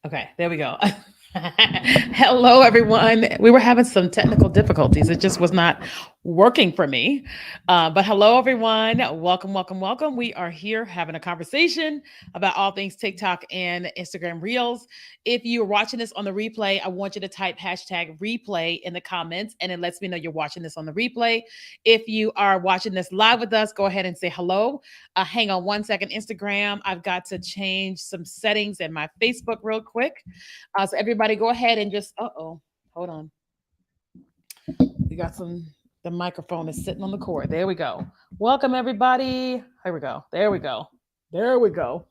Okay, there we go. Hello, everyone. We were having some technical difficulties. It just was not working for me. But hello, everyone. Welcome, welcome, welcome. We are here having a conversation about all things TikTok and Instagram Reels. If you're watching this on the replay, I want you to type hashtag replay in the comments, and it lets me know you're watching this on the replay. If you are watching this live with us, go ahead and say hello. Hang on one second, Instagram. I've got to change some settings in my Facebook real quick. So everybody go ahead and just, hold on. We got the microphone is sitting on the cord. There we go. Welcome, everybody. Here we go. There we go. There we go.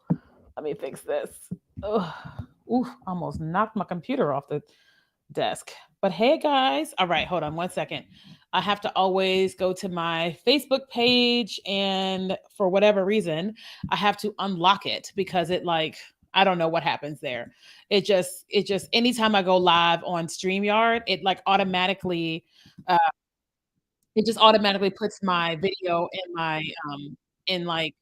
Let me fix this. Ugh. Oof, almost knocked my computer off the desk. But hey, guys. All right, hold on one second. I have to always go to my Facebook page, and for whatever reason, I have to unlock it because it like I don't know what happens there. It just anytime I go live on StreamYard, it like automatically uh, it just automatically puts my video in like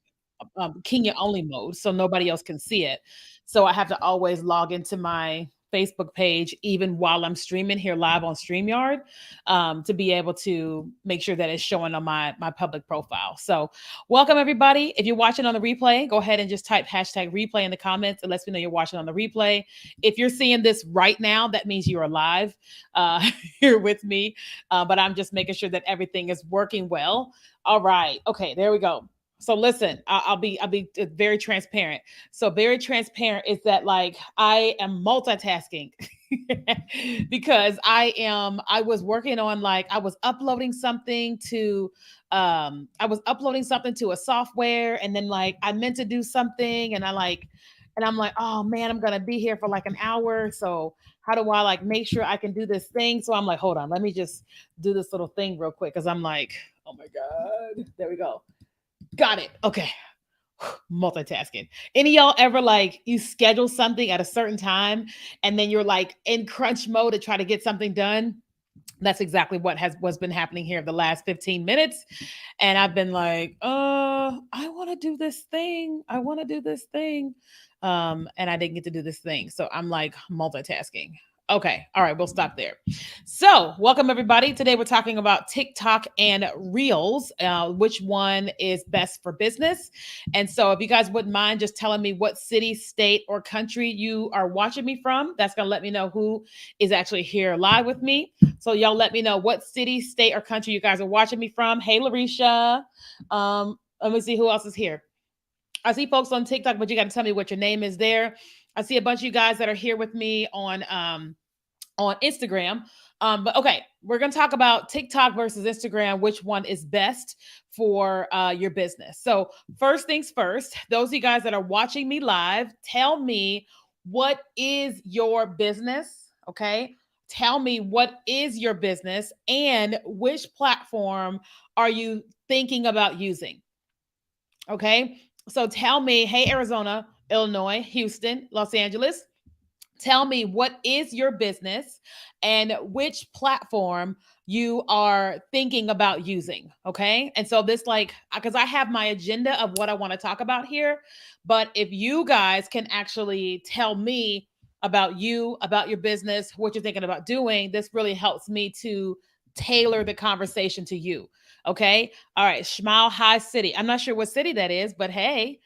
Kenya only mode, so nobody else can see it. So I have to always log into my Facebook page, even while I'm streaming here live on StreamYard, to be able to make sure that it's showing on my public profile. So, welcome everybody. If you're watching on the replay, go ahead and just type hashtag replay in the comments. It lets me know you're watching on the replay. If you're seeing this right now, that means you are live here with me. But I'm just making sure that everything is working well. All right. Okay. There we go. So listen, I'll be very transparent. So very transparent is that like I am multitasking because I was working on like I was uploading something to a software, and then like I meant to do something, and I'm like, oh man, I'm gonna be here for like an hour. So how do I like make sure I can do this thing? So I'm like, hold on, let me just do this little thing real quick because I'm like, oh my god, there we go. Got it. Okay. Multitasking. Any of y'all ever like you schedule something at a certain time and then you're like in crunch mode to try to get something done? That's exactly what's been happening here the last 15 minutes. And I've been like, I want to do this thing. I want to do this thing. And I didn't get to do this thing. So I'm like multitasking. Okay. All right. We'll stop there. So, welcome everybody. Today we're talking about TikTok and Reels, which one is best for business. And so, if you guys wouldn't mind just telling me what city, state, or country you are watching me from, that's going to let me know who is actually here live with me. So, y'all let me know what city, state, or country you guys are watching me from. Hey, Larisha. Let me see who else is here. I see folks on TikTok, but you got to tell me what your name is there. I see a bunch of you guys that are here with me on Instagram. But okay, we're going to talk about TikTok versus Instagram, which one is best for your business. So, first things first, those of you guys that are watching me live, tell me what is your business? Okay. Tell me what is your business and which platform are you thinking about using? Okay. So, tell me, hey, Arizona, Illinois, Houston, Los Angeles, tell me what is your business and which platform you are thinking about using. Okay. And so this like because I have my agenda of what I want to talk about here, but if you guys can actually tell me about you, about your business, what you're thinking about doing, this really helps me to tailor the conversation to you. Okay. All right, Smile High City, I'm not sure what city that is, but hey.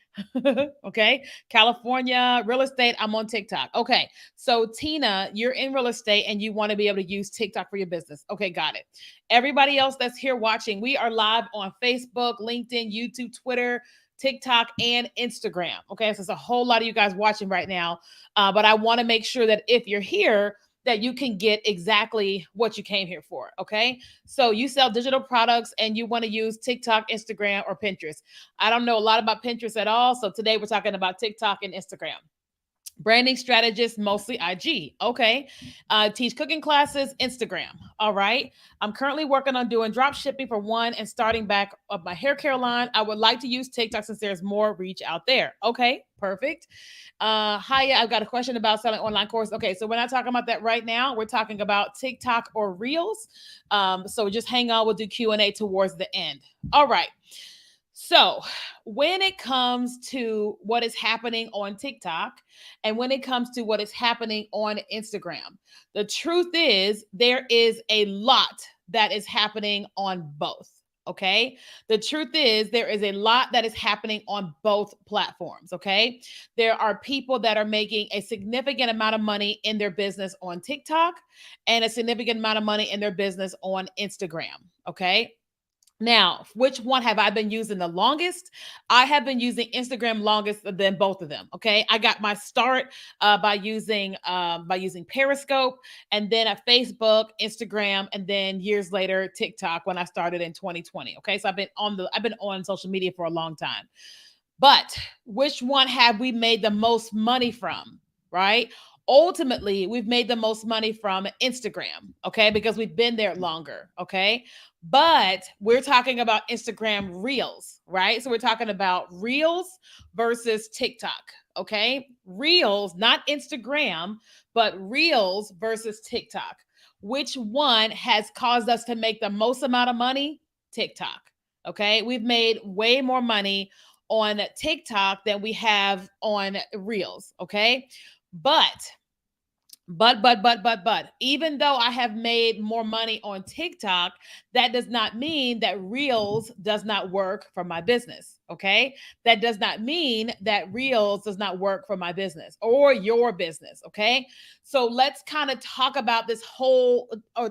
Okay, California real estate, I'm on TikTok. Okay, so Tina, you're in real estate and you want to be able to use TikTok for your business. Okay, got it. Everybody else that's here watching, we are live on Facebook, LinkedIn, YouTube, Twitter, TikTok, and Instagram. Okay, so there's a whole lot of you guys watching right now. But I want to make sure that if you're here, that you can get exactly what you came here for. Okay, so you sell digital products and you want to use TikTok, Instagram, or Pinterest. I don't know a lot about Pinterest at all. So today we're talking about TikTok and Instagram. Branding strategist, mostly IG. Okay. Teach cooking classes, Instagram. All right. I'm currently working on doing drop shipping for one and starting back up my hair care line. I would like to use TikTok since there's more reach out there. Okay. Perfect. Hiya, I've got a question about selling online course. Okay. So we're not talking about that right now. We're talking about TikTok or Reels. So just hang on. We'll do Q&A towards the end. All right. So, when it comes to what is happening on TikTok and when it comes to what is happening on Instagram, the truth is there is a lot that is happening on both. Okay. The truth is there is a lot that is happening on both platforms. Okay. There are people that are making a significant amount of money in their business on TikTok and a significant amount of money in their business on Instagram. Okay. Now, which one have I been using the longest? I have been using Instagram longest than both of them. Okay, I got my start by using Periscope, and then at Facebook, Instagram, and then years later TikTok when I started in 2020. Okay, so I've been on social media for a long time. But which one have we made the most money from? Right? Ultimately, we've made the most money from Instagram, okay? Because we've been there longer, okay? But we're talking about Instagram Reels, right? So we're talking about Reels versus TikTok, okay? Reels, not Instagram, but Reels versus TikTok. Which one has caused us to make the most amount of money? TikTok, okay? We've made way more money on TikTok than we have on Reels, okay? But even though I have made more money on TikTok, that does not mean that Reels does not work for my business. Okay. That does not mean that Reels does not work for my business or your business. Okay. So let's kind of talk about this whole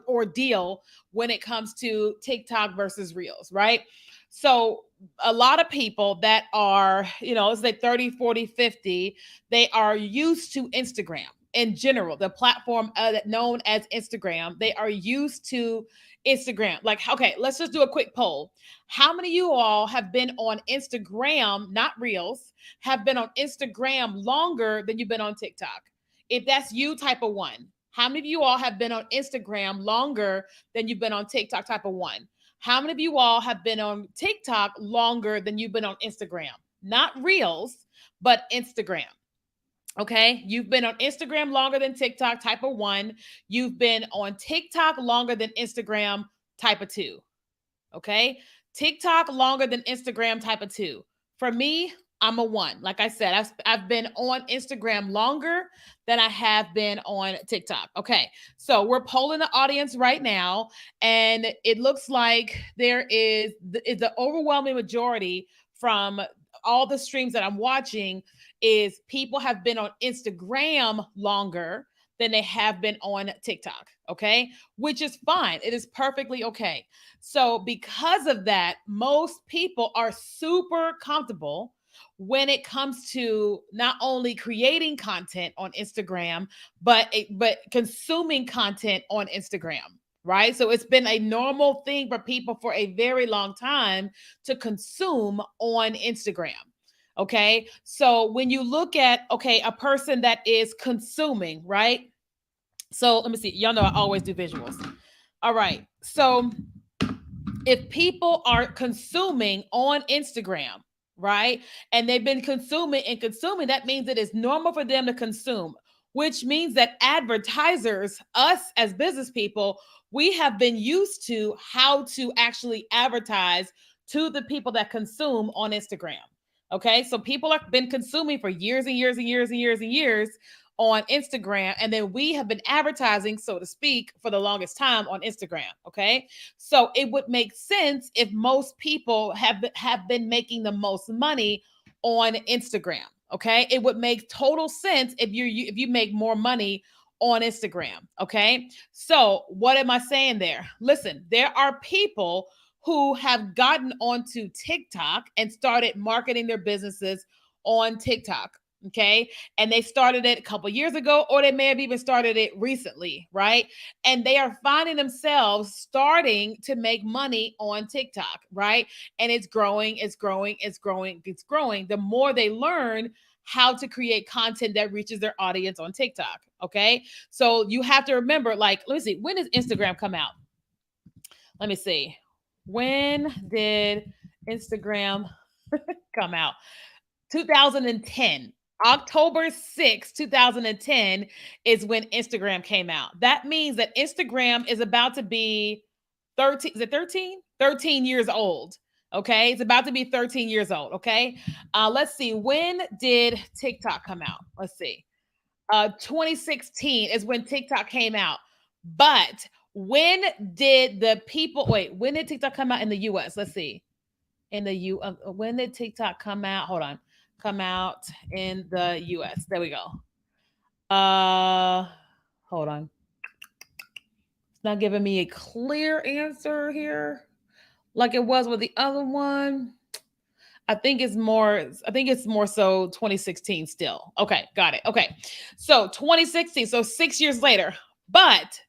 ordeal when it comes to TikTok versus Reels, right? So a lot of people that are, let's say 30, 40, 50, they are used to Instagram in general, the platform that known as Instagram. They are used to Instagram. Like, okay, let's just do a quick poll. How many of you all have been on Instagram, not Reels, have been on Instagram longer than you've been on TikTok? If that's you, type of one. How many of you all have been on Instagram longer than you've been on TikTok? Type of one. How many of you all have been on TikTok longer than you've been on Instagram? Not Reels, but Instagram. Okay. You've been on Instagram longer than TikTok, type of one. You've been on TikTok longer than Instagram, type of two. Okay. TikTok longer than Instagram, type of two. For me, I'm a one. Like I said, I've been on Instagram longer than I have been on TikTok. Okay. So we're polling the audience right now, and it looks like there is the overwhelming majority from all the streams that I'm watching is people have been on Instagram longer than they have been on TikTok. Okay. Which is fine. It is perfectly okay. So, because of that, most people are super comfortable when it comes to not only creating content on Instagram, but consuming content on Instagram. Right. So it's been a normal thing for people for a very long time to consume on Instagram. Okay. So when you look at, okay, a person that is consuming, right? So let me see. Y'all know I always do visuals. All right. So if people are consuming on Instagram, right, and they've been consuming and consuming, that means it is normal for them to consume, which means that advertisers, us as business people, we have been used to how to actually advertise to the people that consume on Instagram. Okay, so people have been consuming for years and years and years and years and years on Instagram, and then we have been advertising, so to speak, for the longest time on Instagram. Okay, so it would make sense if most people have been making the most money on Instagram. Okay, it would make total sense if you make more money on Instagram. Okay, so what am I saying there? Listen, there are people who have gotten onto TikTok and started marketing their businesses on TikTok. Okay. And they started it a couple years ago, or they may have even started it recently. Right. And they are finding themselves starting to make money on TikTok. Right. And it's growing, it's growing, it's growing, it's growing. The more they learn how to create content that reaches their audience on TikTok. Okay. So you have to remember, like, let me see, when does Instagram come out? Let me see. When did Instagram come out? 2010. October 6th, 2010 is when Instagram came out. That means that Instagram is about to be 13, is it 13? 13 years old. Okay, it's about to be 13 years old. Okay, let's see. When did TikTok come out? Let's see. 2016 is when TikTok came out. But when did the people wait? When did TikTok come out in the U.S.? Let's see. In the when did TikTok come out? Hold on, come out in the U.S. There we go. Hold on. It's not giving me a clear answer here, like it was with the other one. I think it's more so 2016 still. Okay, got it. Okay. So 2016, so 6 years later. But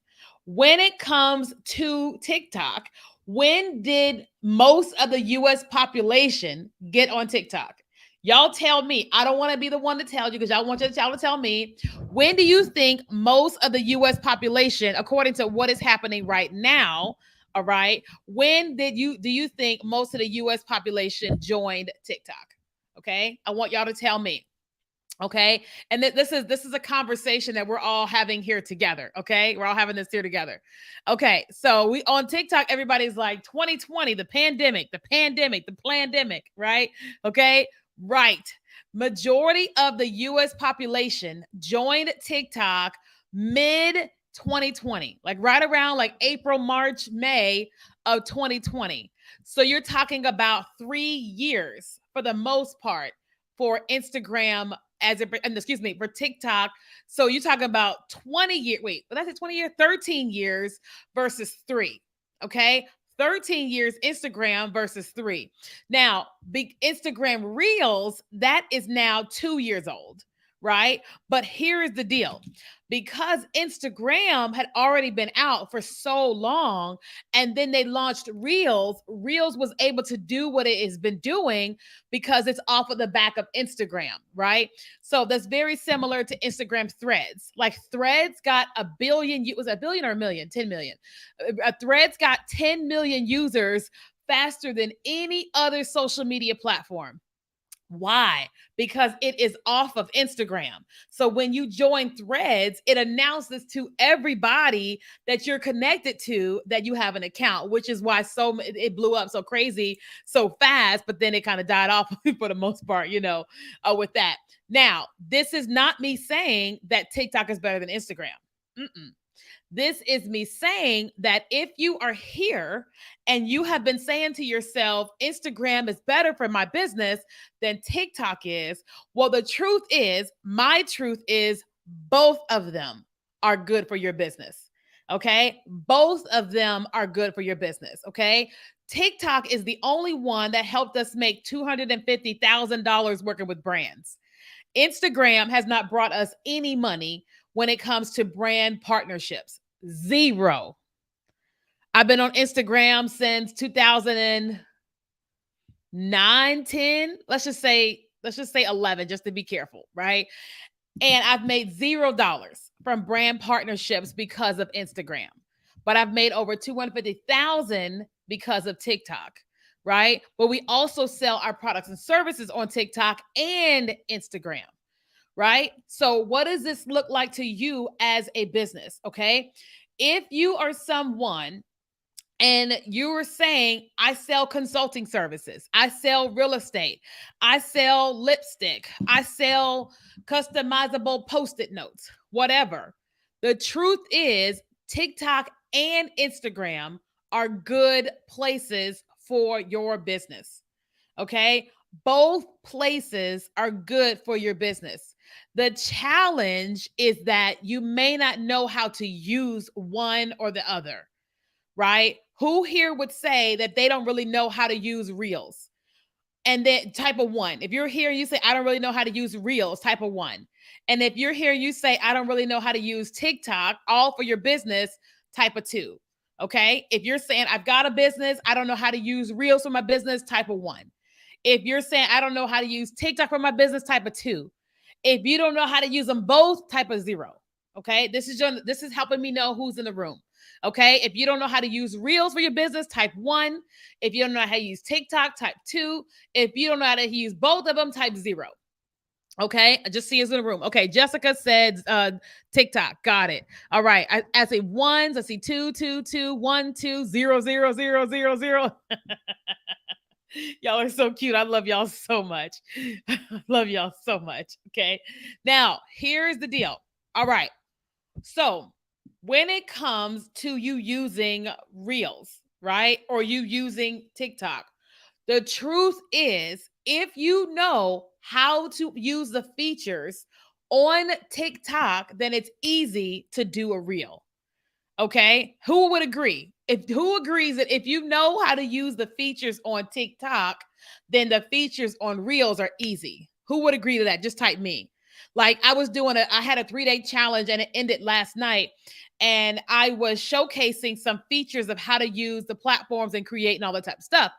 when it comes to TikTok, when did most of the US population get on TikTok? Y'all tell me. I don't want to be the one to tell you because y'all to tell me. When do you think most of the US population, according to what is happening right now, all right, when did you do you think most of the US population joined TikTok? Okay? I want y'all to tell me. Okay? And this is a conversation that we're all having here together, okay? We're all having this here together. Okay. So we on TikTok everybody's like 2020, the pandemic, right? Okay? Right. Majority of the US population joined TikTok mid 2020, like right around like April, March, May of 2020. So you're talking about 3 years for the most part for Instagram as it, and excuse me, for TikTok. So you're talking about 20 years. Wait, but that's a 20 year, 13 years versus 3. Okay. 13 years Instagram versus 3. Now, big Instagram Reels, that is now 2 years old, right? But here is the deal. Because Instagram had already been out for so long and then they launched Reels, Reels was able to do what it has been doing because it's off of the back of Instagram, right? So that's very similar to Instagram Threads. Like Threads got a billion, was it a billion or a million? 10 million. Threads got 10 million users faster than any other social media platform. Why? Because it is off of Instagram. So when you join Threads, it announces to everybody that you're connected to that you have an account, which is why it blew up so crazy so fast, but then it kind of died off for the most part, with that. Now, this is not me saying that TikTok is better than Instagram. Mm-mm. This is me saying that if you are here and you have been saying to yourself, Instagram is better for my business than TikTok is, well, my truth is both of them are good for your business. Okay. Both of them are good for your business. Okay. TikTok is the only one that helped us make $250,000 working with brands. Instagram has not brought us any money when it comes to brand partnerships. Zero. I've been on Instagram since 2009, 10. Let's just say 11 just to be careful, right? And I've made $0 from brand partnerships because of Instagram. But I've made over 250,000 because of TikTok, right? But we also sell our products and services on TikTok and Instagram, right? So, what does this look like to you as a business? Okay. If you are someone and you were saying, I sell consulting services, I sell real estate, I sell lipstick, I sell customizable post it notes, whatever. The truth is, TikTok and Instagram are good places for your business. Okay. Both places are good for your business. The challenge is that you may not know how to use one or the other, right? Who here would say that they don't really know how to use Reels? And then type of 1. If you're here, you say, I don't really know how to use Reels, type of 1. And if you're here, you say, I don't really know how to use TikTok, all for your business, type of 2. Okay. If you're saying, I've got a business, I don't know how to use Reels for my business, type of 1. If you're saying, I don't know how to use TikTok for my business, type of 2. If you don't know how to use them both, type of 0. Okay. This is helping me know who's in the room. Okay. If you don't know how to use Reels for your business, type 1. If you don't know how to use TikTok, type 2. If you don't know how to use both of them, type 0. Okay. I just see us in the room. Okay. Jessica said TikTok. Got it. All right. I see ones. I see 2, 2, 2, 1, 2, 0, 0, 0, 0, 0. Y'all are so cute. I love y'all so much. Love y'all so much. Okay. Now, here's the deal. All right. So, when it comes to you using Reels, right? Or you using TikTok, the truth is, if you know how to use the features on TikTok, then it's easy to do a Reel. Okay. Who would agree? If who agrees that if you know how to use the features on TikTok, then the features on Reels are easy? Who would agree to that? Just type me. Like I had a 3-day challenge and it ended last night. And I was showcasing some features of how to use the platforms and create and all that type of stuff.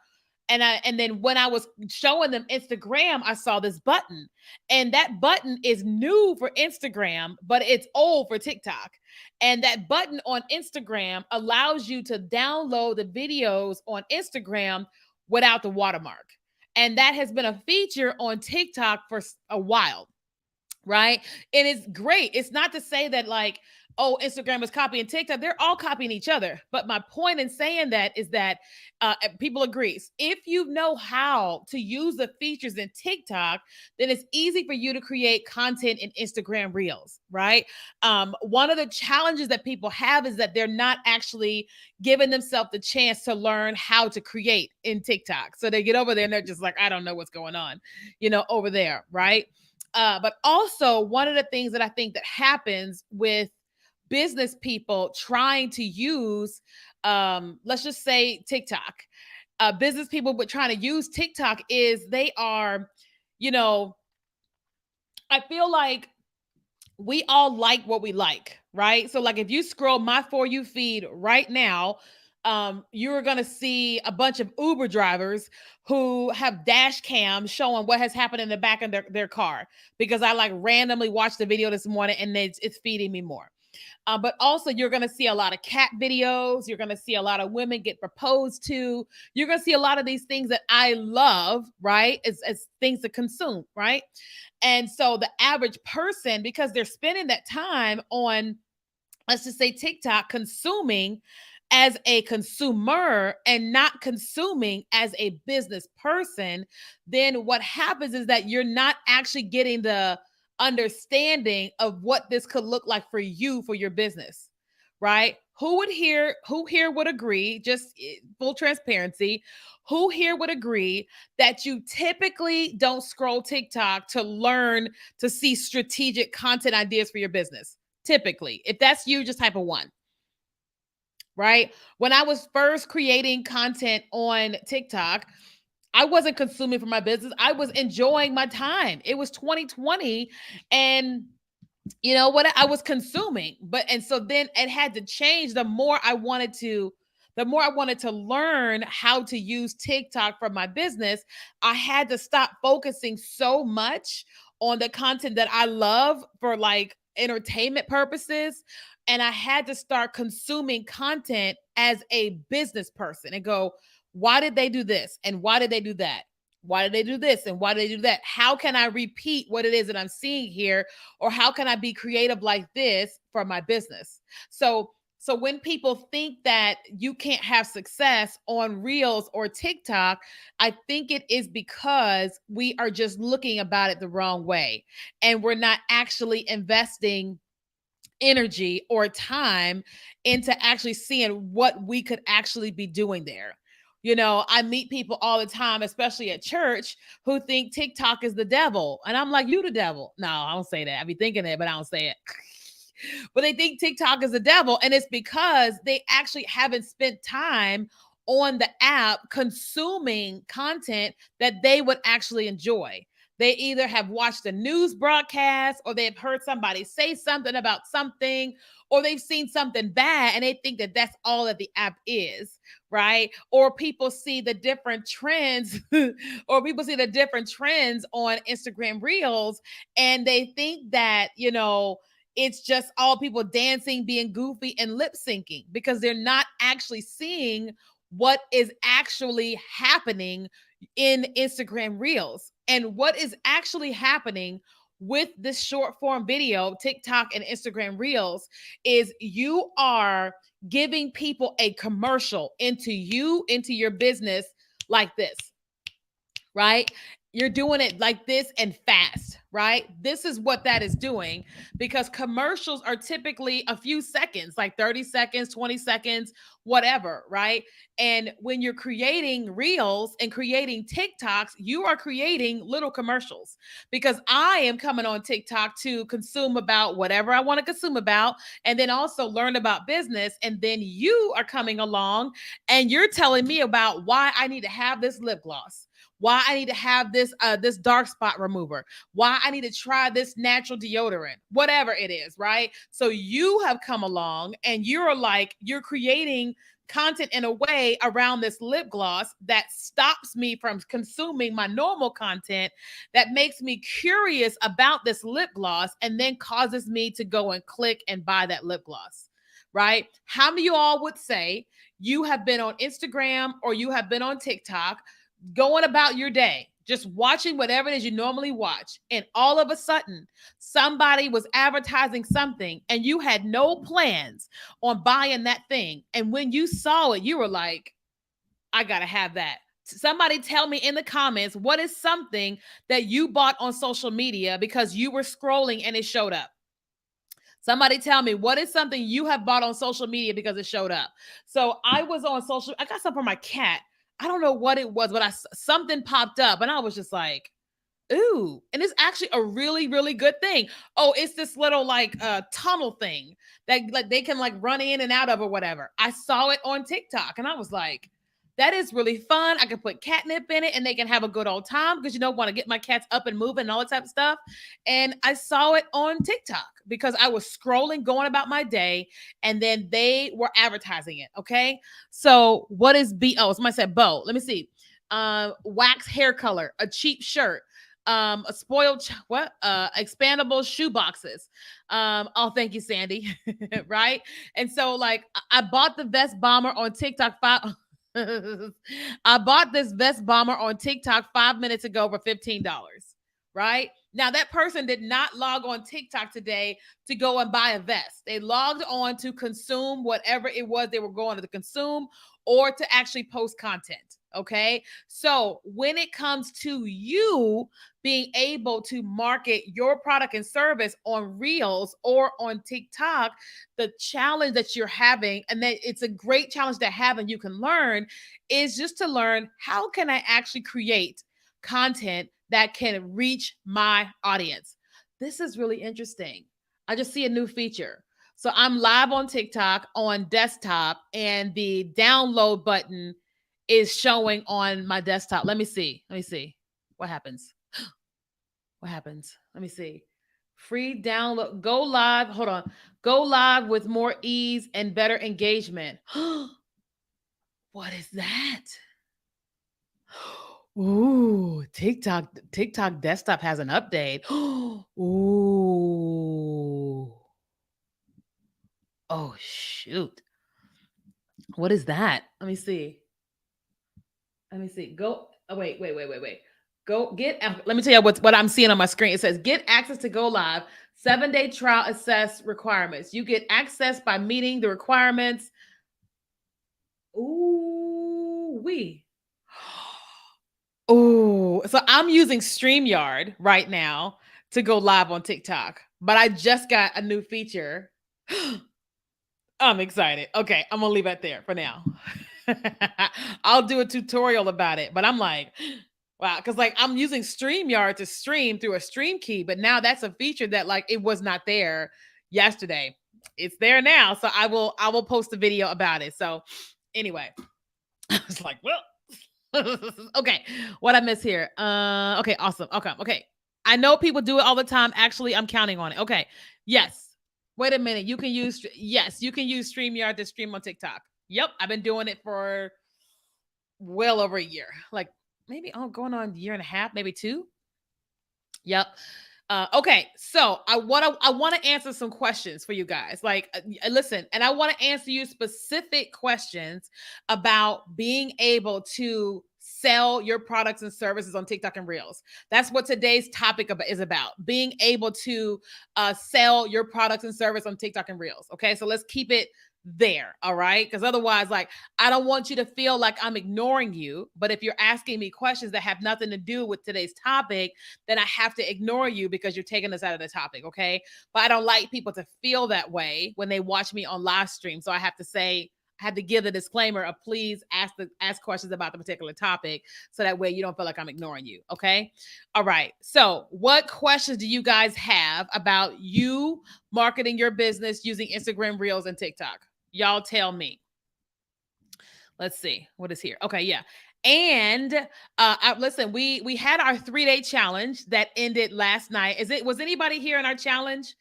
And then when I was showing them Instagram, I saw this button. And that button is new for Instagram, but it's old for TikTok. And that button on Instagram allows you to download the videos on Instagram without the watermark. And that has been a feature on TikTok for a while, right? And it's great. It's not to say that like, oh, Instagram is copying TikTok. They're all copying each other. But my point in saying that is that people agree. If you know how to use the features in TikTok, then it's easy for you to create content in Instagram Reels, right? One of the challenges that people have is that they're not actually giving themselves the chance to learn how to create in TikTok. So they get over there and they're just like, I don't know what's going on, over there, right? But also, one of the things that I think that happens with business people trying to use, let's just say TikTok, business people but trying to use TikTok is they are, you know, I feel like we all like what we like, right? So, like, if you scroll my For You feed right now, you're gonna see a bunch of Uber drivers who have dash cams showing what has happened in the back of their car because I like randomly watched the video this morning and it's feeding me more. But also, you're going to see a lot of cat videos. You're going to see a lot of women get proposed to. You're going to see a lot of these things that I love, right? As things to consume, right? And so the average person, because they're spending that time on, let's just say TikTok, consuming as a consumer and not consuming as a business person, then what happens is that you're not actually getting the understanding of what this could look like for you for your business, right? Who here would agree, just full transparency, who here would agree that you typically don't scroll TikTok to learn to see strategic content ideas for your business? Typically, if that's you, just type a one, right? When I was first creating content on TikTok, I wasn't consuming for my business. I was enjoying my time. It was 2020 and you know what, I was consuming. But and so then it had to change the more I wanted to learn how to use TikTok for my business. I had to stop focusing so much on the content that I love for like entertainment purposes. And I had to start consuming content as a business person and go, why did they do this? And why did they do that? Why did they do this? And why did they do that? How can I repeat what it is that I'm seeing here? Or how can I be creative like this for my business? So when people think that you can't have success on Reels or TikTok, I think it is because we are just looking about it the wrong way. And we're not actually investing energy or time into actually seeing what we could actually be doing there. I meet people all the time, especially at church, who think TikTok is the devil. And I'm like, you the devil. No, I don't say that. I be thinking it, but I don't say it. But they think TikTok is the devil. And it's because they actually haven't spent time on the app consuming content that they would actually enjoy. They either have watched a news broadcast or they've heard somebody say something about something or they've seen something bad and they think that that's all that the app is, right? Or people see the different trends or people see the different trends on Instagram Reels and they think that, it's just all people dancing, being goofy, and lip syncing because they're not actually seeing what is actually happening in Instagram Reels. And what is actually happening with this short form video, TikTok and Instagram Reels, is you are giving people a commercial into you, into your business like this. right? You're doing it like this and fast, right? This is what that is doing, because commercials are typically a few seconds, like 30 seconds, 20 seconds, whatever, right? And when you're creating reels and creating TikToks, you are creating little commercials, because I am coming on TikTok to consume about whatever I want to consume about, and then also learn about business. And then you are coming along and you're telling me about why I need to have this lip gloss, why I need to have this dark spot remover, why I need to try this natural deodorant, whatever it is, right? So you have come along and you're creating content in a way around this lip gloss that stops me from consuming my normal content, that makes me curious about this lip gloss, and then causes me to go and click and buy that lip gloss, right? How many of you all would say you have been on Instagram or you have been on TikTok going about your day, just watching whatever it is you normally watch, and all of a sudden somebody was advertising something and you had no plans on buying that thing, and when you saw it you were like, I gotta have that. Somebody tell me in the comments, what is something that you bought on social media because you were scrolling and it showed up? Somebody tell me, what is something you have bought on social media because it showed up? So I was on social, I got something for my cat. I don't know what it was, but something popped up and I was just like, ooh, and it's actually a really, really good thing. Oh, it's this little like tunnel thing that like they can like run in and out of or whatever. I saw it on TikTok and I was like, that is really fun. I can put catnip in it and they can have a good old time, because want to get my cats up and moving and all that type of stuff. And I saw it on TikTok because I was scrolling, going about my day, and then they were advertising it. Okay. So what is somebody said Bo. Let me see. Wax hair color, a cheap shirt, a spoiled expandable shoe boxes. Oh, thank you, Sandy. Right. And so like I bought the vest bomber on TikTok I bought this vest bomber on TikTok 5 minutes ago for $15. Right now, that person did not log on TikTok today to go and buy a vest. They logged on to consume whatever it was they were going to consume, or to actually post content. Okay. So when it comes to you being able to market your product and service on Reels or on TikTok, the challenge that you're having, and that it's a great challenge to have and you can learn, is just to learn, how can I actually create content that can reach my audience? This is really interesting. I just see a new feature. So I'm live on TikTok on desktop, and the download button is showing on my desktop. Let me see. Let me see. What happens? What happens? Let me see. Free download. Go live. Hold on. Go live with more ease and better engagement. What is that? Ooh, TikTok desktop has an update. Ooh. Oh shoot. What is that? Let me see. Let me see. Go. Oh, wait. Go get. Let me tell you what I'm seeing on my screen. It says get access to Go Live. 7-day trial assess requirements. You get access by meeting the requirements. Ooh, we. Oh, so I'm using StreamYard right now to go live on TikTok, but I just got a new feature. I'm excited. Okay, I'm gonna leave it there for now. I'll do a tutorial about it, but I'm like, wow, because like I'm using StreamYard to stream through a stream key, but now that's a feature that like it was not there yesterday. It's there now, so I will post a video about it. So anyway, I was like, well, okay, what I miss here? Okay, awesome. Okay. I know people do it all the time. Actually, I'm counting on it. Okay, yes. Wait a minute. You can use StreamYard to stream on TikTok. Yep, I've been doing it for well over a year. Like maybe going on a year and a half, maybe two. Yep. Okay, so I want to answer some questions for you guys. Like, listen, and I want to answer you specific questions about being able to sell your products and services on TikTok and Reels. That's what today's topic is about: being able to sell your products and service on TikTok and Reels. Okay, so let's keep it there. All right. Because otherwise, like, I don't want you to feel like I'm ignoring you. But if you're asking me questions that have nothing to do with today's topic, then I have to ignore you because you're taking us out of the topic. Okay. But I don't like people to feel that way when they watch me on live stream. So I have to say, I had to give the disclaimer of please ask questions about the particular topic so that way you don't feel like I'm ignoring you. Okay. All right. So, what questions do you guys have about you marketing your business using Instagram Reels and TikTok? Y'all tell me. Let's see what is here. Okay, yeah. And listen, we had our 3-day challenge that ended last night. Was anybody here in our challenge?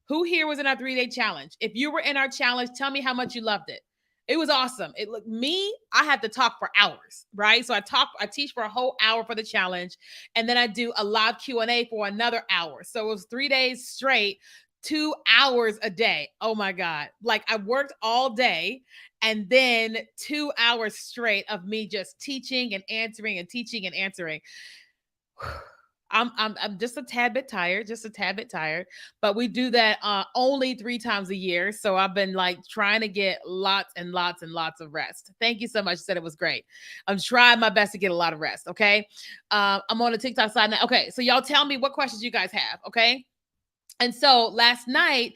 Who here was in our 3-day challenge? If you were in our challenge, tell me how much you loved it. It was awesome. It looked me, I had to talk for hours, right? So I teach for a whole hour for the challenge, and then I do a live Q&A for another hour. So it was 3 days straight, 2 hours a day. Oh my God. Like I worked all day and then 2 hours straight of me just teaching and answering and teaching and answering. I'm just a tad bit tired, but we do that only 3 times a year. So I've been like trying to get lots and lots and lots of rest. Thank you so much. You said it was great. I'm trying my best to get a lot of rest. Okay. I'm on the TikTok side now. Okay. So y'all tell me what questions you guys have. Okay. And so last night,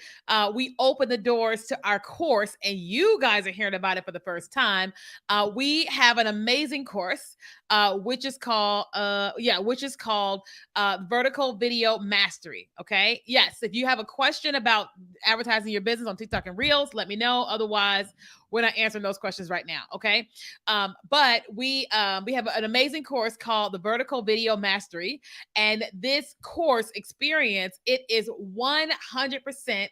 we opened the doors to our course, and you guys are hearing about it for the first time. We have an amazing course, which is called Vertical Video Mastery. Okay, yes. If you have a question about advertising your business on TikTok and Reels, let me know. Otherwise, we're not answering those questions right now. Okay, but we have an amazing course called the Vertical Video Mastery, and this course experience, it is 100%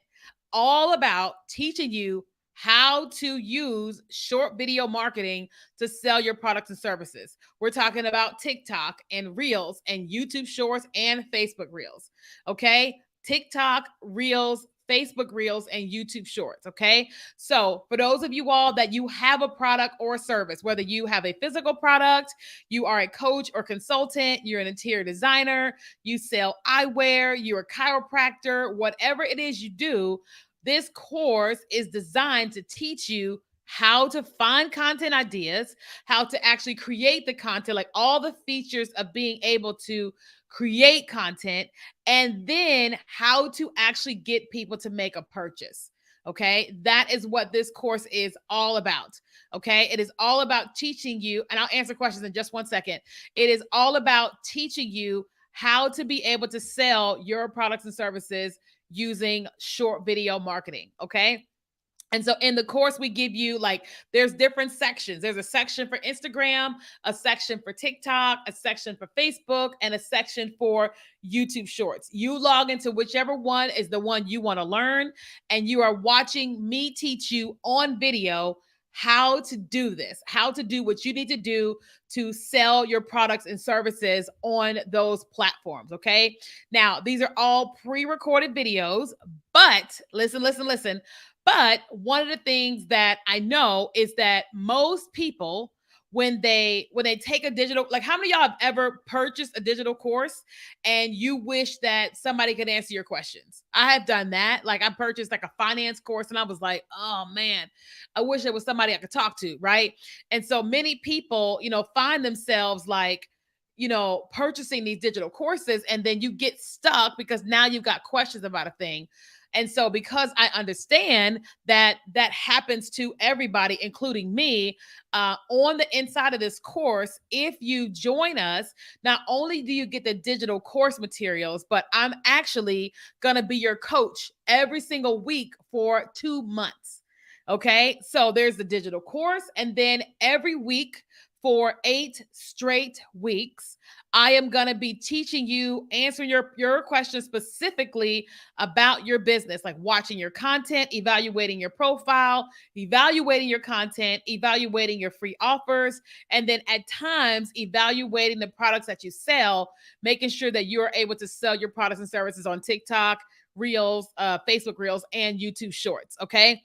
all about teaching you how to use short video marketing to sell your products and services. We're talking about TikTok and Reels and YouTube Shorts and Facebook Reels. Okay? TikTok, Reels, Facebook Reels, and YouTube Shorts. Okay. So, for those of you all that you have a product or a service, whether you have a physical product, you are a coach or consultant, you're an interior designer, you sell eyewear, you're a chiropractor, whatever it is you do, this course is designed to teach you how to find content ideas, how to actually create the content, like all the features of being able to create content, and then how to actually get people to make a purchase. Okay, that is what this course is all about. Okay, it is all about teaching you, and I'll answer questions in just 1 second. It is all about teaching you how to be able to sell your products and services using short video marketing. Okay. And so in the course, we give you like, there's different sections. There's a section for Instagram, a section for TikTok, a section for Facebook, and a section for YouTube Shorts. You log into whichever one is the one you want to learn, and you are watching me teach you on video how to do this, how to do what you need to do to sell your products and services on those platforms. Okay. Now, these are all pre recorded videos, but listen. But one of the things that I know is that most people, when they take a digital, like how many of y'all have ever purchased a digital course and you wish that somebody could answer your questions? I have done that. Like I purchased like a finance course and I was like, oh man, I wish there was somebody I could talk to, right? And so many people, find themselves like, purchasing these digital courses, and then you get stuck because now you've got questions about a thing. And so, because I understand that that happens to everybody, including me, on the inside of this course, if you join us, not only do you get the digital course materials, but I'm actually going to be your coach every single week for 2 months. Okay. So there's the digital course. And then every week for 8 straight weeks, I am going to be teaching you, answering your questions specifically about your business, like watching your content, evaluating your profile, evaluating your content, evaluating your free offers, and then at times evaluating the products that you sell, making sure that you are able to sell your products and services on TikTok, Reels, Facebook Reels, and YouTube Shorts. Okay.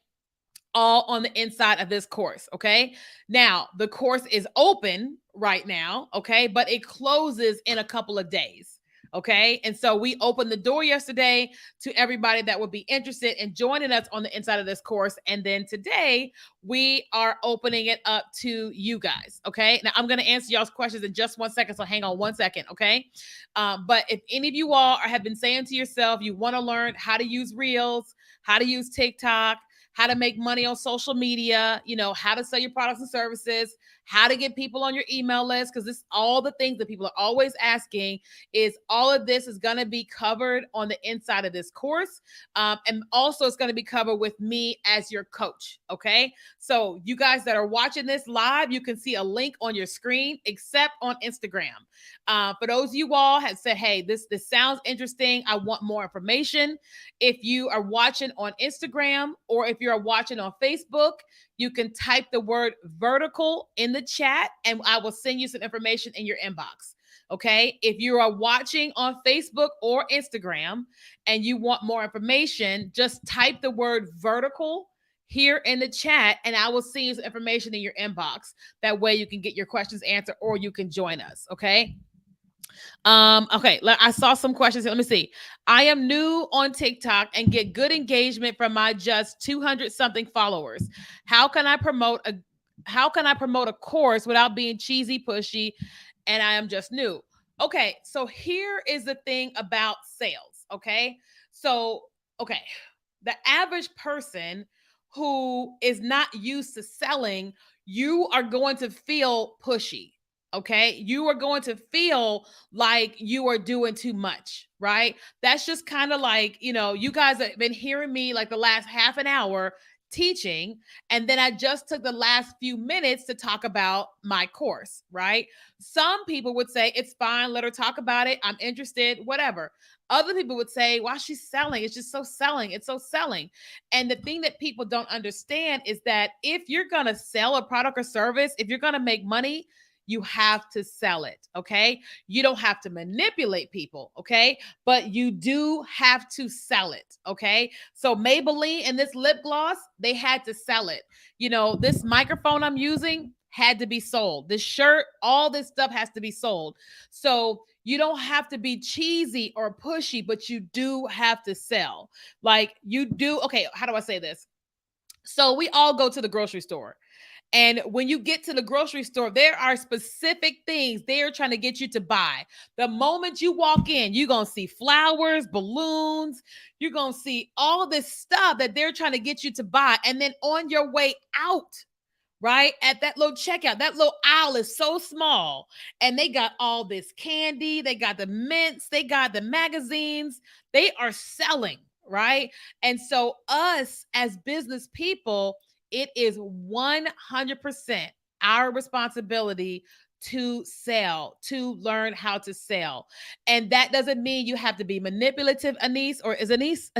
All on the inside of this course. Okay. Now, the course is open right now. Okay. But it closes in a couple of days. Okay. And so we opened the door yesterday to everybody that would be interested in joining us on the inside of this course. And then today we are opening it up to you guys. Okay. Now I'm going to answer y'all's questions in just 1 second. So hang on 1 second. Okay. But if any of you all have been saying to yourself, you want to learn how to use Reels, how to use TikTok, how to make money on social media, how to sell your products and services, how to get people on your email list, because this all the things that people are always asking is all of this is going to be covered on the inside of this course. And also it's going to be covered with me as your coach. Okay. So you guys that are watching this live, you can see a link on your screen, except on Instagram. For those of you all have said, hey, this sounds interesting, I want more information. If you are watching on Instagram or if you're watching on Facebook, you can type the word vertical in the chat and I will send you some information in your inbox. Okay. If you are watching on Facebook or Instagram and you want more information, just type the word vertical here in the chat and I will send you some information in your inbox. That way you can get your questions answered or you can join us. Okay. Okay, I saw some questions here. Let me see. I am new on TikTok and get good engagement from my just 200 something followers. How can I promote a course without being cheesy, pushy, and I am just new? Okay, so here is the thing about sales, okay? So, okay, the average person who is not used to selling, you are going to feel pushy. Okay. You are going to feel like you are doing too much, right? That's just kind of like, you guys have been hearing me like the last half an hour teaching. And then I just took the last few minutes to talk about my course, right? Some people would say, it's fine. Let her talk about it. I'm interested, whatever. Other people would say, "Why she's selling? It's just so selling. It's so selling." And the thing that people don't understand is that if you're going to sell a product or service, if you're going to make money, you have to sell it. Okay. You don't have to manipulate people. Okay. But you do have to sell it. Okay. So Maybelline and this lip gloss, they had to sell it. This microphone I'm using had to be sold. This shirt, all this stuff has to be sold. So you don't have to be cheesy or pushy, but you do have to sell. Like you do. Okay. How do I say this? So we all go to the grocery store. And when you get to the grocery store, there are specific things they're trying to get you to buy. The moment you walk in, you're going to see flowers, balloons. You're going to see all this stuff that they're trying to get you to buy. And then on your way out, right at that little checkout, that little aisle is so small. And they got all this candy. They got the mints. They got the magazines. They are selling, right? And so us as business people, it is 100% our responsibility to sell, to learn how to sell. And that doesn't mean you have to be manipulative, Anise, or is Anise?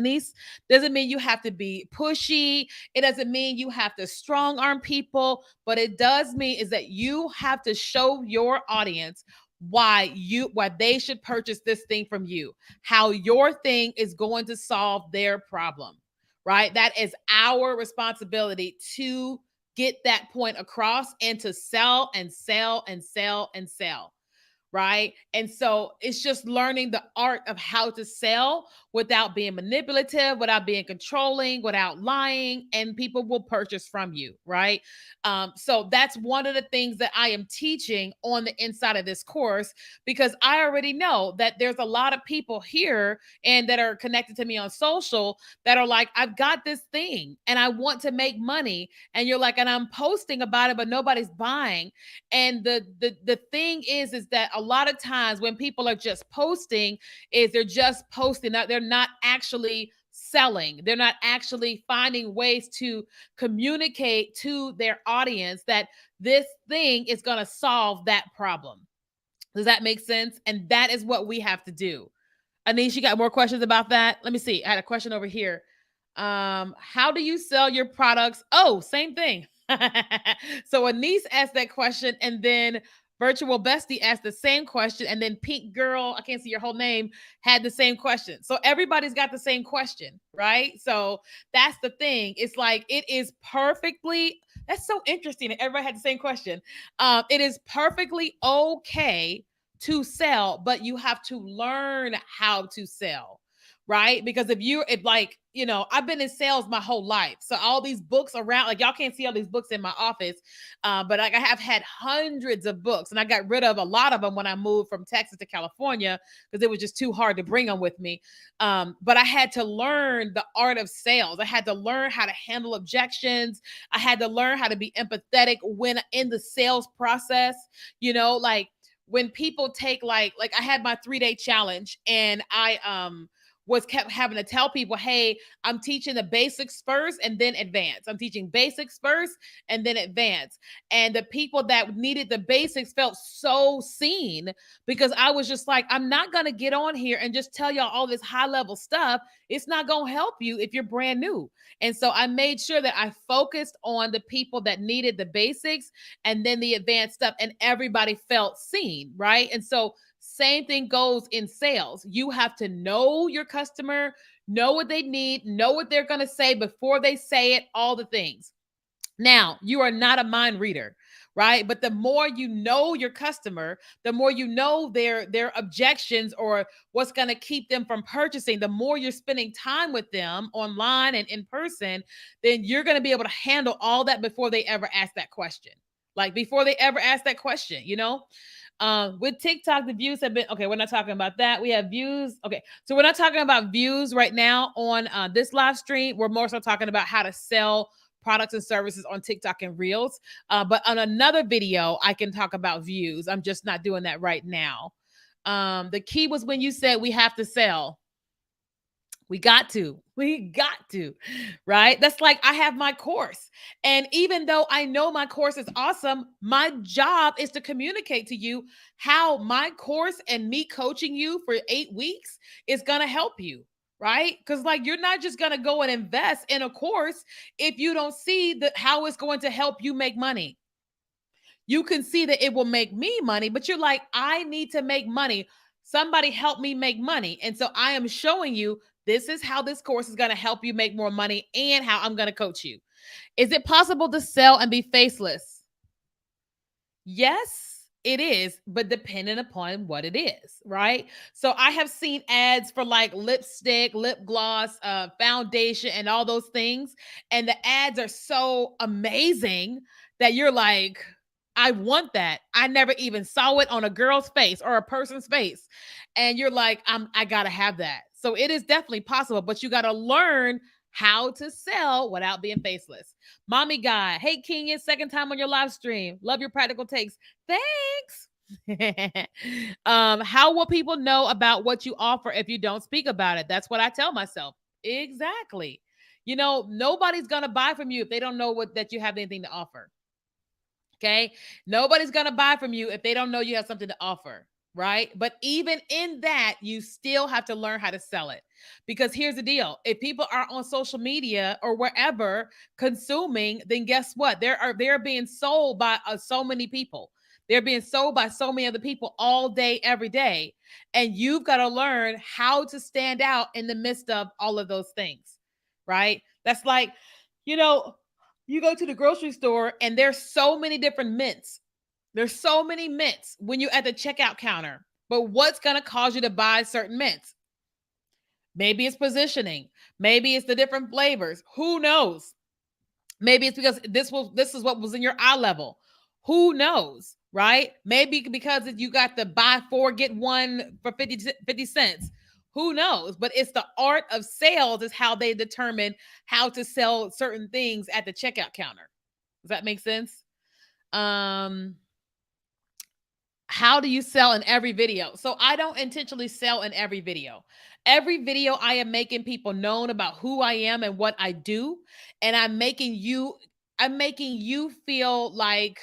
Doesn't mean you have to be pushy. It doesn't mean you have to strong arm people, but it does mean is that you have to show your audience why they should purchase this thing from you, how your thing is going to solve their problem. Right? That is our responsibility to get that point across and to sell and sell and sell and sell. Right? And so it's just learning the art of how to sell without being manipulative, without being controlling, without lying, and people will purchase from you, right? So that's one of the things that I am teaching on the inside of this course, because I already know that there's a lot of people here and that are connected to me on social that are like, I've got this thing and I want to make money. And you're like, and I'm posting about it, but nobody's buying. And the thing is that a lot of times when people are just posting, is they're just posting, they're not actually selling. They're not actually finding ways to communicate to their audience that this thing is going to solve that problem. Does that make sense? And that is what we have to do. Anish, you got more questions about that? Let me see. I had a question over here. How do you sell your products? Oh, same thing. So Anise asked that question, and then Virtual Bestie asked the same question, and then Pink Girl, I can't see your whole name, had the same question. So everybody's got the same question, right? So that's the thing. It's like it is perfectly. That's so interesting that everybody had the same question. It is perfectly okay to sell, but you have to learn how to sell, right? Because if like, I've been in sales my whole life. So all these books around, like y'all can't see all these books in my office, but like I have had hundreds of books and I got rid of a lot of them when I moved from Texas to California because it was just too hard to bring them with me. But I had to learn the art of sales. I had to learn how to handle objections. I had to learn how to be empathetic when in the sales process, like when people take like I had my 3-day challenge and I was kept having to tell people, hey, I'm teaching the basics first and then advance. I'm teaching basics first and then advance. And the people that needed the basics felt so seen because I was just like, I'm not going to get on here and just tell y'all all this high level stuff. It's not going to help you if you're brand new. And so I made sure that I focused on the people that needed the basics and then the advanced stuff, and everybody felt seen, right? And so same thing goes in sales. You have to know your customer, know what they need, know what they're going to say before they say it, all the things. Now, you are not a mind reader, right? But the more you know your customer, the more you know their objections or what's going to keep them from purchasing, the more you're spending time with them online and in person, then you're going to be able to handle all that before they ever ask that question. Like before they ever ask that question, with TikTok, the views have been okay. We're not talking about that. We have views. Okay, so we're not talking about views right now on this live stream. We're more so talking about how to sell products and services on TikTok and Reels. But on another video, I can talk about views. I'm just not doing that right now. The key was when you said we have to sell. We got to, right? That's like I have my course. And even though I know my course is awesome, my job is to communicate to you how my course and me coaching you for 8 weeks is going to help you, right? Because like you're not just going to go and invest in a course if you don't see that how it's going to help you make money. You can see that it will make me money, but you're like, I need to make money. Somebody help me make money. And so I am showing you this is how this course is going to help you make more money and how I'm going to coach you. Is it possible to sell and be faceless? Yes, it is, but depending upon what it is, right? So I have seen ads for like lipstick, lip gloss, foundation, and all those things. And the ads are so amazing that you're like, I want that. I never even saw it on a girl's face or a person's face. And you're like, I gotta have that. So it is definitely possible, but you gotta learn how to sell without being faceless. Mommy Guy, hey Kenya, second time on your live stream. Love your practical takes. Thanks. How will people know about what you offer if you don't speak about it? That's what I tell myself. Exactly. Nobody's gonna buy from you if they don't know that you have anything to offer. Okay. Nobody's going to buy from you if they don't know you have something to offer. Right. But even in that, you still have to learn how to sell it. Because here's the deal. If people are on social media or wherever consuming, then guess what? They're being sold by so many people. They're being sold by so many other people all day, every day. And you've got to learn how to stand out in the midst of all of those things. Right. That's like, you know, you go to the grocery store and there's so many different mints. There's so many mints when you're at the checkout counter. But what's going to cause you to buy certain mints? Maybe it's positioning. Maybe it's the different flavors. Who knows? Maybe it's because this is what was in your eye level. Who knows? Right? Maybe because you got the buy 4 get 1 for 50 cents. Who knows? But it's the art of sales is how they determine how to sell certain things at the checkout counter. Does that make sense? How do you sell in every video? So I don't intentionally sell in every video. Every video I am making people known about who I am and what I do, and I'm making you feel like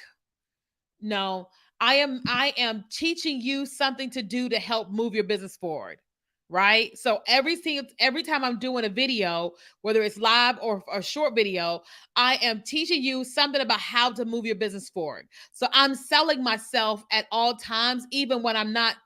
no, I am teaching you something to do to help move your business forward. Right. So every time I'm doing a video, whether it's live or a short video, I am teaching you something about how to move your business forward. So I'm selling myself at all times, even when I'm not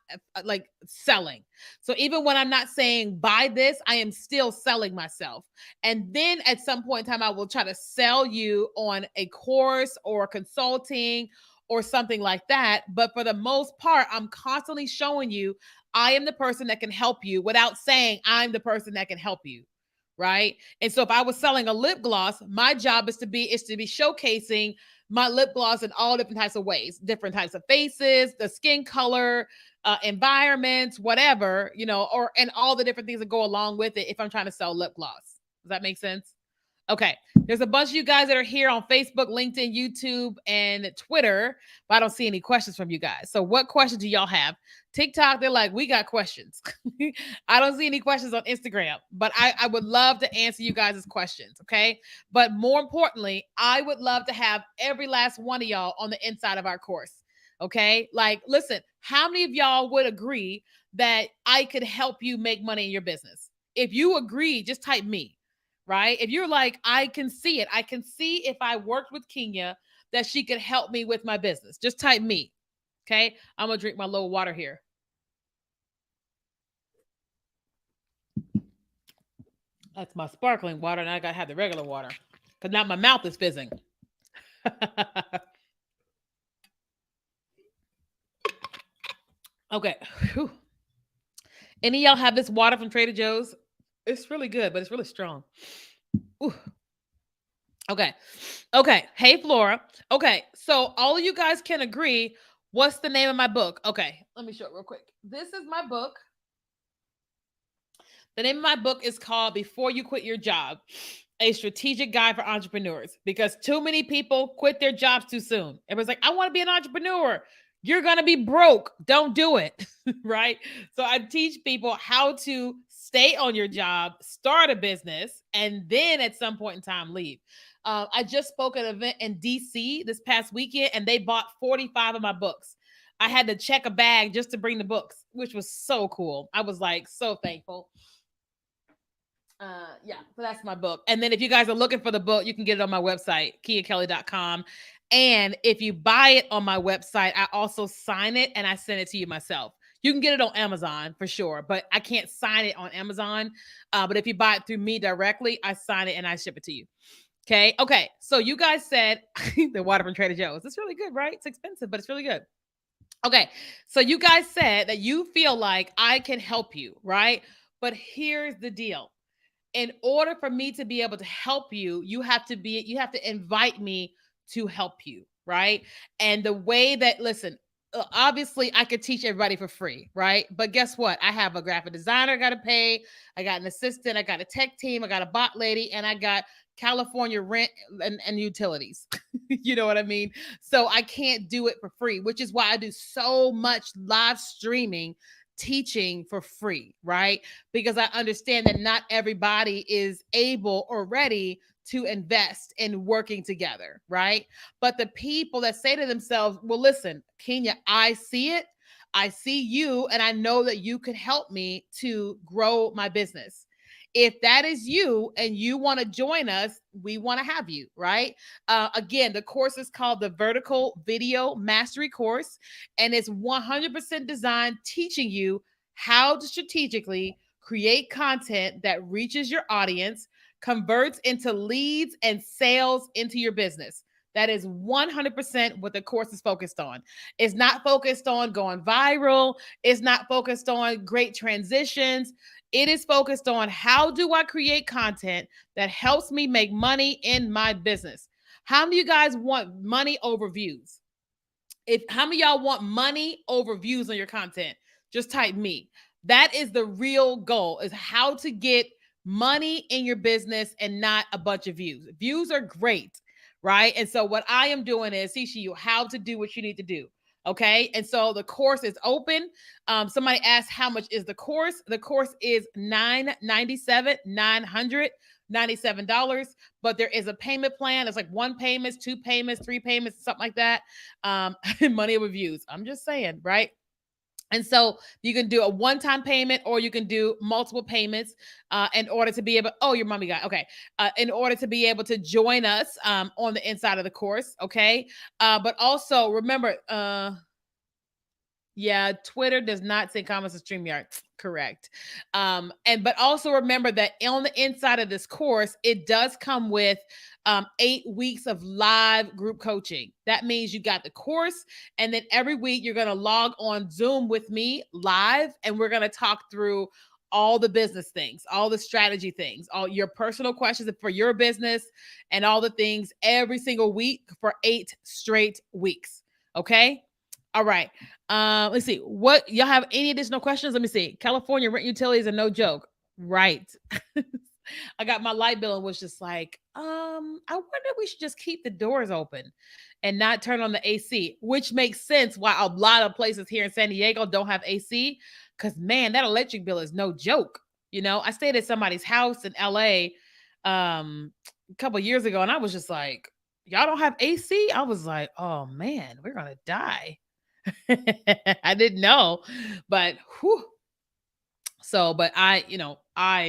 like selling. So even when I'm not saying buy this, I am still selling myself. And then at some point in time, I will try to sell you on a course or consulting or something like that. But for the most part, I'm constantly showing you I am the person that can help you without saying I'm the person that can help you. Right. And so if I was selling a lip gloss, my job is to be showcasing my lip gloss in all different types of ways, different types of faces, the skin color, environments, whatever, or and all the different things that go along with it if I'm trying to sell lip gloss. Does that make sense? Okay. There's a bunch of you guys that are here on Facebook, LinkedIn, YouTube, and Twitter, but I don't see any questions from you guys. So, what questions do y'all have? TikTok, they're like, we got questions. I don't see any questions on Instagram, but I would love to answer you guys' questions. Okay. But more importantly, I would love to have every last one of y'all on the inside of our course. Okay. Like, listen, how many of y'all would agree that I could help you make money in your business? If you agree, just type me, right? If you're like, I can see it. I can see if I worked with Kenya that she could help me with my business. Just type me. Okay. I'm going to drink my little water here. That's my sparkling water, and I got to have the regular water because now my mouth is fizzing. Okay. Whew. Any of y'all have this water from Trader Joe's? It's really good, but it's really strong. Ooh. Okay. Okay. Hey, Flora. Okay. So all of you guys can agree. What's the name of my book? Okay. Let me show it real quick. This is my book. The name of my book is called Before You Quit Your Job, a strategic guide for entrepreneurs, because too many people quit their jobs too soon. Everyone's like, I want to be an entrepreneur. You're going to be broke. Don't do it. Right. So I teach people how to stay on your job, start a business, and then at some point in time, leave. I just spoke at an event in DC this past weekend, and they bought 45 of my books. I had to check a bag just to bring the books, which was so cool. I was like so thankful. Yeah, so that's my book. And then if you guys are looking for the book, you can get it on my website, kiakelly.com. And if you buy it on my website, I also sign it and I send it to you myself. You can get it on Amazon for sure, but I can't sign it on Amazon. But if you buy it through me directly, I sign it and I ship it to you. Okay. Okay. So you guys said the water from Trader Joe's. It's really good, right? It's expensive, but it's really good. Okay. So you guys said that you feel like I can help you, right? But here's the deal. In order for me to be able to help you, you have to invite me to help you, right? And the way that, listen, obviously I could teach everybody for free, right? But guess what? I have a graphic designer I got to pay, I got an assistant, I got a tech team, I got a bot lady, and I got California rent and utilities. You know what I mean? So I can't do it for free, which is why I do so much live streaming teaching for free, right? Because I understand that not everybody is able or ready to invest in working together, right? But the people that say to themselves, well, listen, Kenya, I see it. I see you, and I know that you could help me to grow my business. If that is you and you want to join us, we want to have you, right? Again, the course is called the Vertical Video Mastery Course, and it's 100% designed teaching you how to strategically create content that reaches your audience, converts into leads and sales into your business. That is 100% what the course is focused on. It's not focused on going viral. It's not focused on great transitions. It is focused on how do I create content that helps me make money in my business. How many of you guys want money over views? If how many of y'all want money over views on your content? Just type me. That is the real goal, is how to get money in your business and not a bunch of views. Views are great, right? And so what I am doing is teaching you how to do what you need to do. Okay. And so the course is open. Somebody asked how much is the course? The course is $997, but there is a payment plan. It's like one payment, two payments, three payments, something like that. Money over views. I'm just saying, right? And so you can do a one-time payment or you can do multiple payments in order to be able, oh, your mommy got, okay. In order to be able to join us on the inside of the course. Okay. But also remember, Yeah, Twitter does not send comments to StreamYard. Correct. And but also remember that on the inside of this course, it does come with 8 weeks of live group coaching. That means you got the course, and then every week you're gonna log on Zoom with me live, and we're gonna talk through all the business things, all the strategy things, all your personal questions for your business, and all the things every single week for 8 straight weeks. Okay. All right. Let's see. What y'all have any additional questions? Let me see. California rent utilities are no joke. Right. I got my light bill and was just like, I wonder if we should just keep the doors open and not turn on the AC, which makes sense why a lot of places here in San Diego don't have AC. Cause man, that electric bill is no joke. You know, I stayed at somebody's house in LA a couple years ago, and I was just like, y'all don't have AC? I was like, oh man, we're gonna die. I didn't know, but whew. So, but I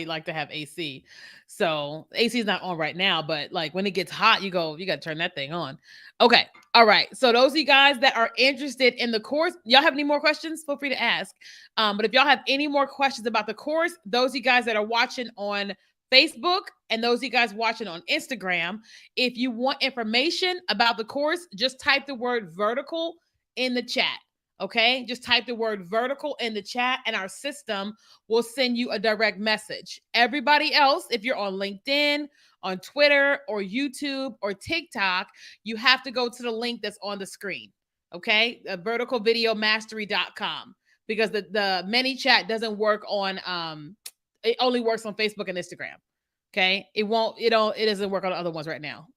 like to have AC. So AC is not on right now, but like when it gets hot, you got to turn that thing on. Okay. All right. So those of you guys that are interested in the course, y'all have any more questions? Feel free to ask. But if y'all have any more questions about the course, those of you guys that are watching on Facebook and those of you guys watching on Instagram, if you want information about the course, just type the word vertical in the chat. Okay, just type the word vertical in the chat, and our system will send you a direct message. Everybody else, if you're on LinkedIn, on Twitter, or YouTube, or TikTok, you have to go to the link that's on the screen. Okay, verticalvideomastery.com, because the many chat doesn't work on it only works on Facebook and Instagram. Okay, it doesn't work on the other ones right now.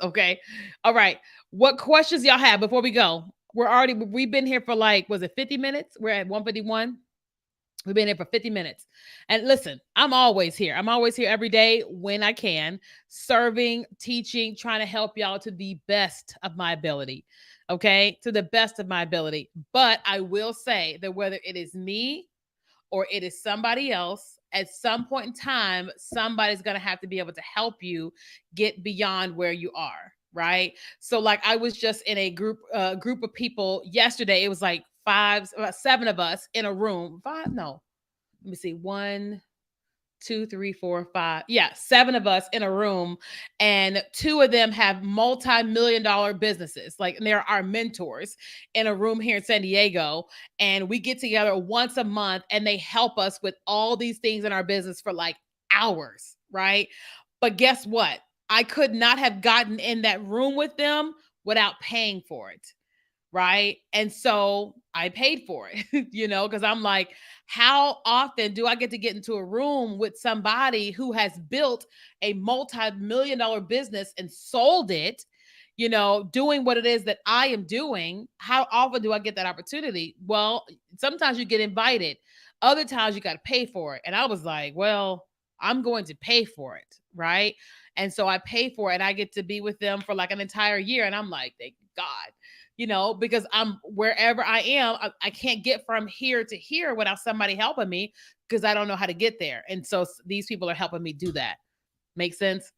Okay, all right. What questions y'all have before we go? We've been here for like, was it 50 minutes? We're at 151. We've been here for 50 minutes. And listen, I'm always here. I'm always here every day when I can, serving, teaching, trying to help y'all to the best of my ability. Okay. To the best of my ability. But I will say that whether it is me or it is somebody else, at some point in time, somebody's going to have to be able to help you get beyond where you are. Right. So like I was just in a group of people yesterday. It was like about 7 of us in a room. Five, no, let me see. One, two, three, four, five. Yeah, 7 of us in a room, and 2 of them have multi-million dollar businesses. Like, and they're our mentors in a room here in San Diego. And we get together once a month and they help us with all these things in our business for like hours, right? But guess what? I could not have gotten in that room with them without paying for it. Right. And so I paid for it, because I'm like, how often do I get into a room with somebody who has built a multi-million dollar business and sold it, doing what it is that I am doing? How often do I get that opportunity? Well, sometimes you get invited, other times you got to pay for it. And I was like, well, I'm going to pay for it. Right. And so I pay for it and I get to be with them for like an entire year. And I'm like, thank God. Because I'm wherever I am, I can't get from here to here without somebody helping me because I don't know how to get there. And so these people are helping me do that. Make sense?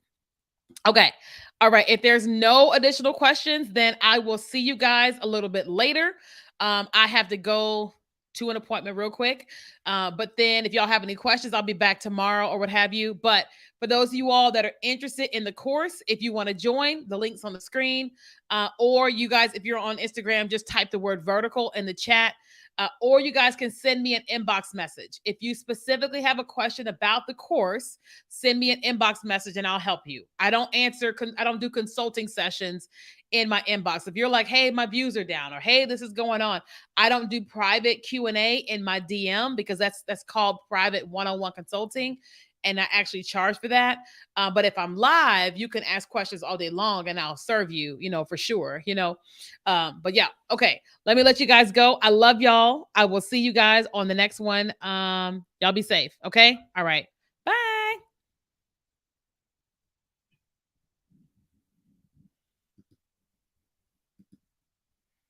Okay. All right. If there's no additional questions, then I will see you guys a little bit later. I have to go to an appointment real quick. But then if y'all have any questions, I'll be back tomorrow or what have you. But for those of you all that are interested in the course, if you want to join, the link's on the screen. Or you guys, if you're on Instagram, just type the word vertical in the chat. Or you guys can send me an inbox message. If you specifically have a question about the course, send me an inbox message and I'll help you. I don't do consulting sessions in my inbox. If you're like, hey, my views are down, or hey, this is going on, I don't do private Q&A in my DM because that's called private one-on-one consulting. And I actually charge for that. But if I'm live, you can ask questions all day long and I'll serve you, for sure, But yeah, okay. Let me let you guys go. I love y'all. I will see you guys on the next one. Y'all be safe. Okay. All right.